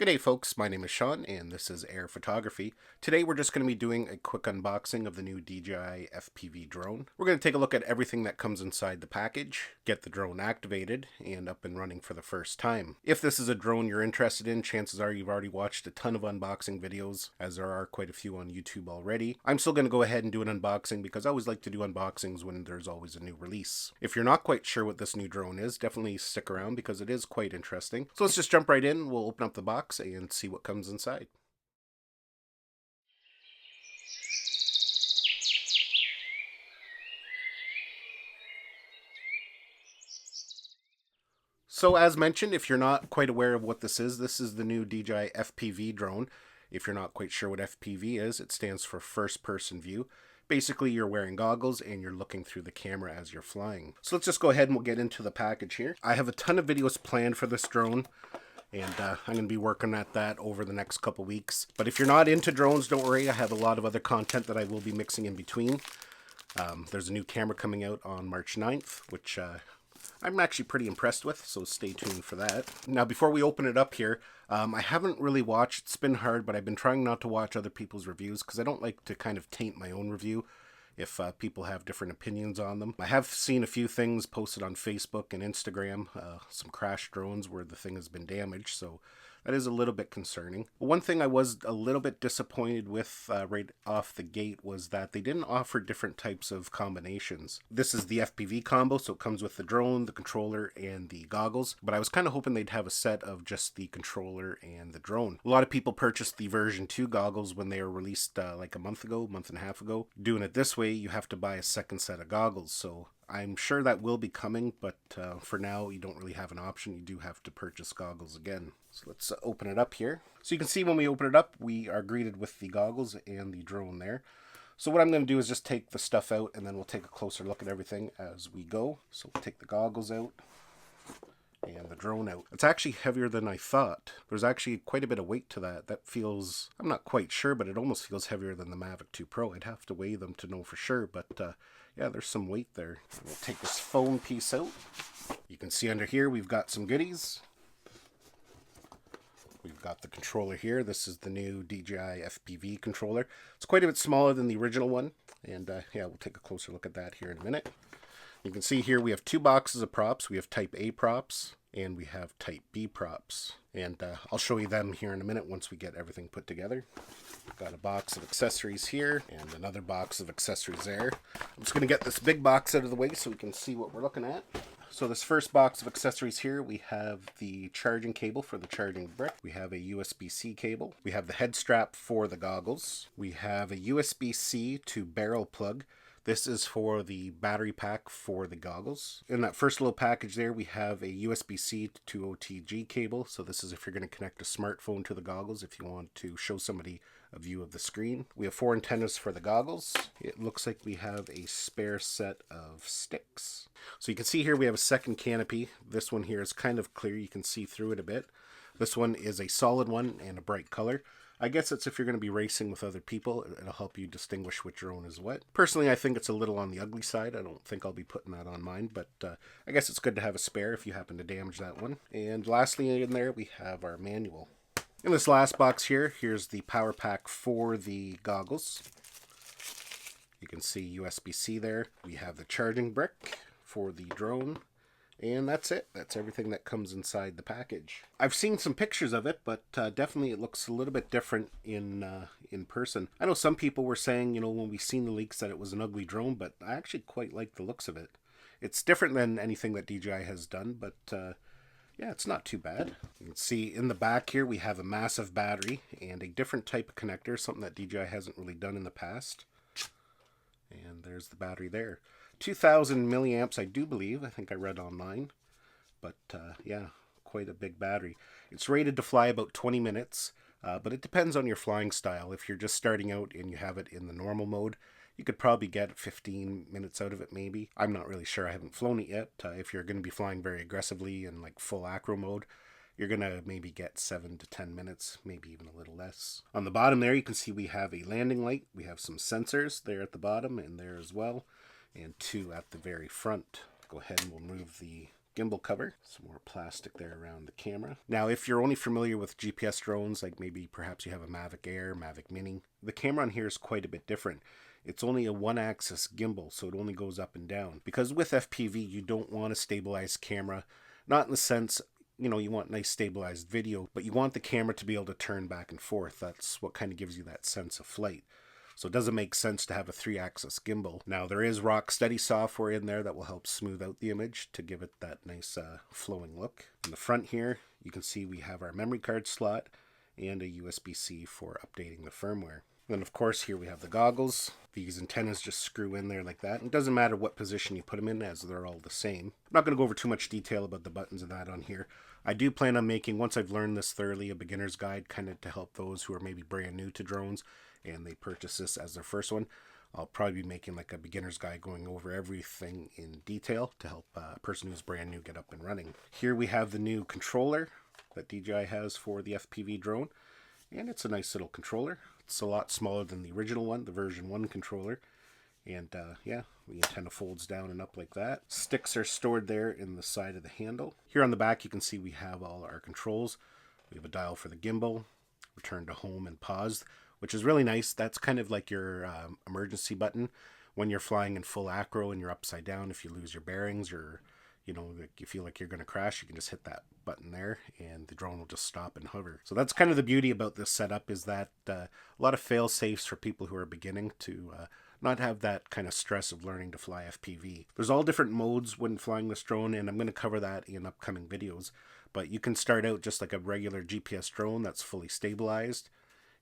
G'day folks, my name is Sean and this is Air Photography. Today we're just going to be doing a quick unboxing of the new DJI FPV drone. We're going to take a look at everything that comes inside the package, get the drone activated and up and running for the first time. If this is a drone you're interested in, chances are you've already watched a ton of unboxing videos, as there are quite a few on YouTube already. I'm still going to go ahead and do an unboxing because I always like to do unboxings when there's always a new release. If you're not quite sure what this new drone is, definitely stick around because it is quite interesting. So let's just jump right in, we'll open up the box and see what comes inside. So as mentioned, if you're not quite aware of what this is the new DJI FPV drone. If you're not quite sure what FPV is, it stands for first person view. Basically, you're wearing goggles and you're looking through the camera as you're flying. So let's just go ahead and we'll get into the package here. I have a ton of videos planned for this drone, and I'm going to be working at that over the next couple weeks. But if you're not into drones, don't worry. I have a lot of other content that I will be mixing in between. There's a new camera coming out on March 9th, which I'm actually pretty impressed with, so stay tuned for that. Now, before we open it up here, I haven't really watched, it's been hard, but I've been trying not to watch other people's reviews because I don't like to kind of taint my own review if people have different opinions on them. I have seen a few things posted on Facebook and Instagram, some crash drones where the thing has been damaged, so that is a little bit concerning. One thing I was a little bit disappointed with right off the gate was that they didn't offer different types of combinations. This is the FPV combo, so it comes with the drone, the controller, and the goggles, but I was kind of hoping they'd have a set of just the controller and the drone. A lot of people purchased the version 2 goggles when they were released like a month and a half ago. Doing it this way, you have to buy a second set of goggles, so I'm sure that will be coming, but for now, you don't really have an option. You do have to purchase goggles again. So let's open it up here. So you can see when we open it up, we are greeted with the goggles and the drone there. So what I'm going to do is just take the stuff out, and then we'll take a closer look at everything as we go. So we'll take the goggles out and the drone out. It's actually heavier than I thought. There's actually quite a bit of weight to that. That feels, I'm not quite sure, but it almost feels heavier than the Mavic 2 Pro. I'd have to weigh them to know for sure, but yeah, there's some weight there. We'll take this phone piece out. You can see under here we've got some goodies. We've got the controller here. This is the new DJI FPV controller. It's quite a bit smaller than the original one, and yeah, we'll take a closer look at that here in a minute. You can see here we have two boxes of props. We have Type A props and we have Type B props. And I'll show you them here in a minute once we get everything put together. Got a box of accessories here and another box of accessories there. I'm just going to get this big box out of the way so we can see what we're looking at. So this first box of accessories here, we have the charging cable for the charging brick. We have a USB-C cable. We have the head strap for the goggles. We have a USB-C to barrel plug. This is for the battery pack for the goggles. In that first little package there, we have a USB-C to OTG cable. So this is if you're going to connect a smartphone to the goggles, if you want to show somebody a view of the screen. We have 4 antennas for the goggles. It looks like we have a spare set of sticks. So you can see here we have a second canopy. This one here is kind of clear. You can see through it a bit. This one is a solid one and a bright color. I guess it's if you're going to be racing with other people, it'll help you distinguish which drone is what. Personally, I think it's a little on the ugly side. I don't think I'll be putting that on mine, but I guess it's good to have a spare if you happen to damage that one. And lastly in there, we have our manual. In this last box here, here's the power pack for the goggles. You can see USB-C there. We have the charging brick for the drone. And that's it. That's everything that comes inside the package. I've seen some pictures of it, but definitely it looks a little bit different in person. I know some people were saying, you know, when we seen the leaks that it was an ugly drone, but I actually quite like the looks of it. It's different than anything that DJI has done, but yeah, it's not too bad. You can see in the back here we have a massive battery and a different type of connector, something that DJI hasn't really done in the past. And there's the battery there. 2,000 milliamps, I do believe. I think I read online. But yeah, quite a big battery. It's rated to fly about 20 minutes, but it depends on your flying style. If you're just starting out and you have it in the normal mode, you could probably get 15 minutes out of it maybe. I'm not really sure. I haven't flown it yet. If you're going to be flying very aggressively in like full acro mode, you're going to maybe get 7 to 10 minutes, maybe even a little less. On the bottom there, you can see we have a landing light. We have some sensors there at the bottom and there as well, and 2 at the very front. Go ahead and we'll move the gimbal cover. Some more plastic there around the camera. Now, if you're only familiar with GPS drones, like maybe perhaps you have a Mavic Air, Mavic Mini, the camera on here is quite a bit different. It's only a one-axis gimbal, so it only goes up and down. Because with FPV, you don't want a stabilized camera. Not in the sense, you want nice stabilized video, but you want the camera to be able to turn back and forth. That's what kind of gives you that sense of flight. So it doesn't make sense to have a 3-axis gimbal. Now, there is rock steady software in there that will help smooth out the image to give it that nice flowing look. In the front here, you can see we have our memory card slot and a USB-C for updating the firmware. Then, of course, here we have the goggles. These antennas just screw in there like that. It doesn't matter what position you put them in, as they're all the same. I'm not going to go over too much detail about the buttons and that on here. I do plan on making, once I've learned this thoroughly, a beginner's guide kind of to help those who are maybe brand new to drones and they purchase this as their first one. I'll probably be making like a beginner's guide going over everything in detail to help a person who's brand new get up and running. Here we have the new controller that DJI has for the FPV drone. And it's a nice little controller. It's a lot smaller than the original one, the version 1 controller. And yeah, the antenna folds down and up like that. Sticks are stored there in the side of the handle. Here on the back, you can see we have all our controls. We have a dial for the gimbal, return to home and pause, which is really nice. That's kind of like your emergency button when you're flying in full acro and you're upside down. If you lose your bearings or you feel like you're going to crash, you can just hit that button there and the drone will just stop and hover. So that's kind of the beauty about this setup, is that a lot of fail safes for people who are beginning to not have that kind of stress of learning to fly FPV. There's all different modes when flying this drone, and I'm going to cover that in upcoming videos. But you can start out just like a regular GPS drone that's fully stabilized,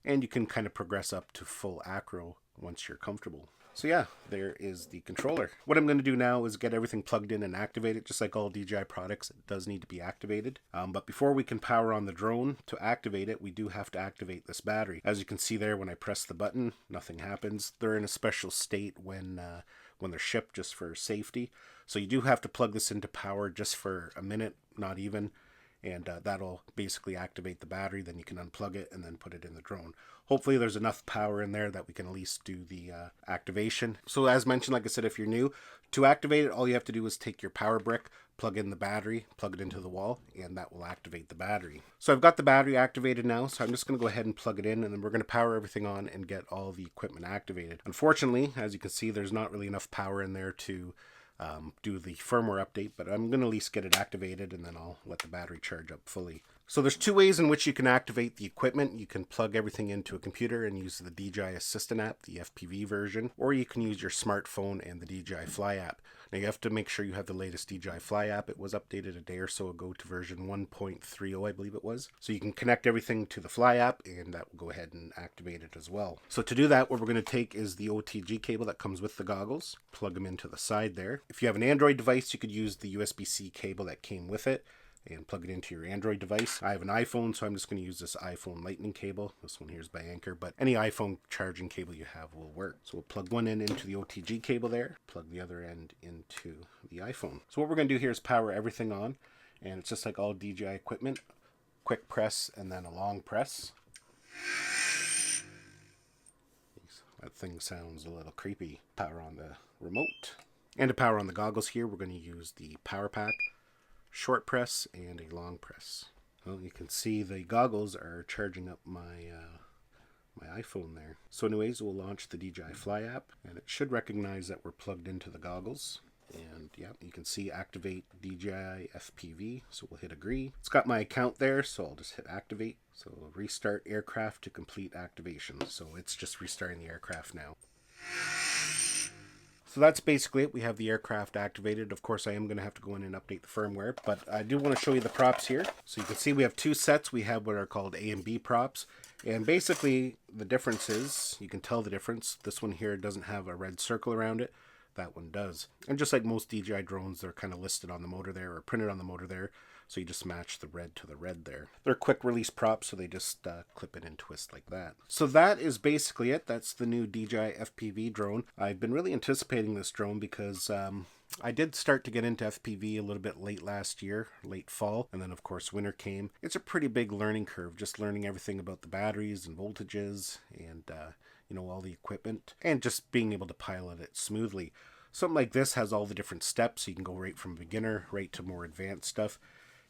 and you can kind of progress up to full acro once you're comfortable. So yeah, there is the controller. What I'm going to do now is get everything plugged in and activated. Just like all DJI products, it does need to be activated. But before we can power on the drone, to activate it, we do have to activate this battery. As you can see there, when I press the button, nothing happens. They're in a special state when they're shipped, just for safety. So you do have to plug this into power just for a minute, not even. And that'll basically activate the battery. Then you can unplug it and then put it in the drone. Hopefully there's enough power in there that we can at least do the activation. So as mentioned, like I said, if you're new, to activate it, all you have to do is take your power brick, plug in the battery, plug it into the wall, and that will activate the battery. So I've got the battery activated now, so I'm just going to go ahead and plug it in, and then we're going to power everything on and get all the equipment activated. Unfortunately, as you can see, there's not really enough power in there to do the firmware update, but I'm going to at least get it activated and then I'll let the battery charge up fully. So there's two ways in which you can activate the equipment. You can plug everything into a computer and use the DJI Assistant app, the FPV version, or you can use your smartphone and the DJI Fly app. Now you have to make sure you have the latest DJI Fly app. It was updated a day or so ago to version 1.30, I believe it was. So you can connect everything to the Fly app and that will go ahead and activate it as well. So to do that, what we're going to take is the OTG cable that comes with the goggles, plug them into the side there. If you have an Android device, you could use the USB-C cable that came with it and plug it into your Android device. I have an iPhone, so I'm just going to use this iPhone lightning cable. This one here is by Anker, but any iPhone charging cable you have will work. So we'll plug one end into the OTG cable there, plug the other end into the iPhone. So what we're going to do here is power everything on, and it's just like all DJI equipment. Quick press and then a long press. That thing sounds a little creepy. Power on the remote. And to power on the goggles here, we're going to use the power pack, short press, and a long press. Well, you can see the goggles are charging up my iPhone there. So anyways, we'll launch the DJI Fly app, and it should recognize that we're plugged into the goggles. And yeah, you can see activate DJI FPV, so we'll hit agree. It's got my account there, so I'll just hit activate. So restart aircraft to complete activation. So it's just restarting the aircraft now. So that's basically it. We have the aircraft activated. Of course, I am going to have to go in and update the firmware, but I do want to show you the props here. So you can see we have two sets. We have what are called A and B props. And basically the difference is, you can tell the difference. This one here doesn't have a red circle around it. That one does. And just like most DJI drones, they're kind of listed on the motor there or printed on the motor there. So you just match the red to the red there. They're quick release props, so they just clip it and twist like that. So that is basically it. That's the new DJI FPV drone. I've been really anticipating this drone because I did start to get into FPV a little bit late last year, late fall, and then of course winter came. It's a pretty big learning curve, just learning everything about the batteries and voltages and all the equipment and just being able to pilot it smoothly. Something like this has all the different steps, so you can go right from beginner right to more advanced stuff,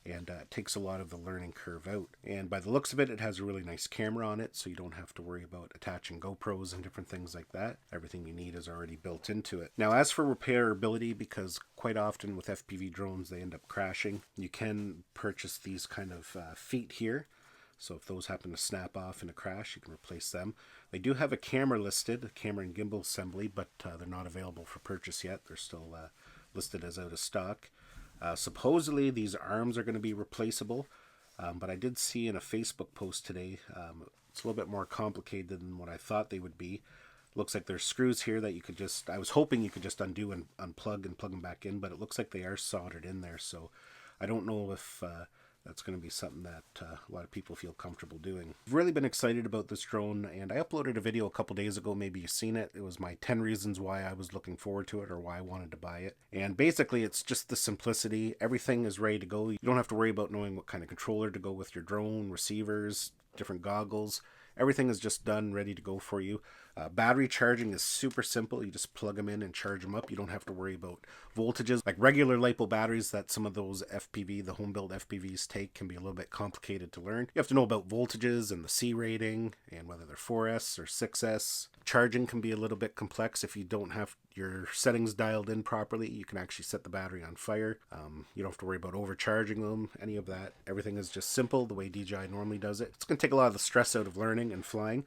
and it takes a lot of the learning curve out. And by the looks of it, it has a really nice camera on it, so you don't have to worry about attaching GoPros and different things like that. Everything you need is already built into it. Now, as for repairability, because quite often with FPV drones they end up crashing, you can purchase these kind of feet here. So if those happen to snap off in a crash, you can replace them. They do have a camera listed, a camera and gimbal assembly, but they're not available for purchase yet. They're still listed as out of stock. Supposedly these arms are going to be replaceable, but I did see in a Facebook post today, it's a little bit more complicated than what I thought they would be. Looks like there's screws here that you could just, I was hoping you could just undo and unplug and plug them back in, but it looks like they are soldered in there, so I don't know if that's going to be something that a lot of people feel comfortable doing. I've really been excited about this drone, and I uploaded a video a couple days ago, maybe you've seen it. It was my 10 reasons why I was looking forward to it or why I wanted to buy it. And basically it's just the simplicity. Everything is ready to go. You don't have to worry about knowing what kind of controller to go with your drone, receivers, different goggles. Everything is just done, ready to go for you. Battery charging is super simple. You just plug them in and charge them up. You don't have to worry about voltages. Like regular LiPo batteries that some of those FPV, the home-built FPVs take, can be a little bit complicated to learn. You have to know about voltages and the C rating and whether they're 4S or 6S. Charging can be a little bit complex if you don't have your settings dialed in properly. You can actually set the battery on fire. You don't have to worry about overcharging them, any of that. Everything is just simple the way DJI normally does it. It's going to take a lot of the stress out of learning and flying.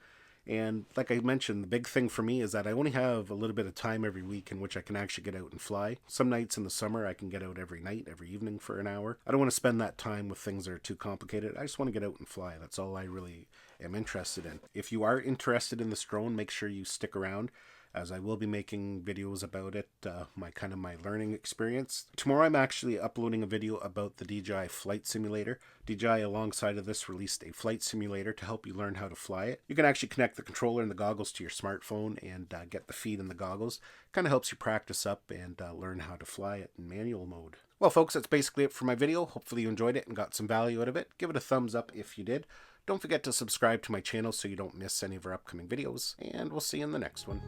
And like I mentioned, the big thing for me is that I only have a little bit of time every week in which I can actually get out and fly. Some nights in the summer I can get out every night, every evening for an hour. I don't want to spend that time with things that are too complicated. I just want to get out and fly. That's all I really am interested in. If you are interested in this drone, make sure you stick around, as I will be making videos about it, my learning experience. Tomorrow I'm actually uploading a video about the DJI flight simulator. DJI alongside of this released a flight simulator to help you learn how to fly it. You can actually connect the controller and the goggles to your smartphone and get the feed in the goggles. Kind of helps you practice up and learn how to fly it in manual mode. Well folks, that's basically it for my video. Hopefully you enjoyed it and got some value out of it. Give it a thumbs up if you did. Don't forget to subscribe to my channel so you don't miss any of our upcoming videos, and we'll see you in the next one.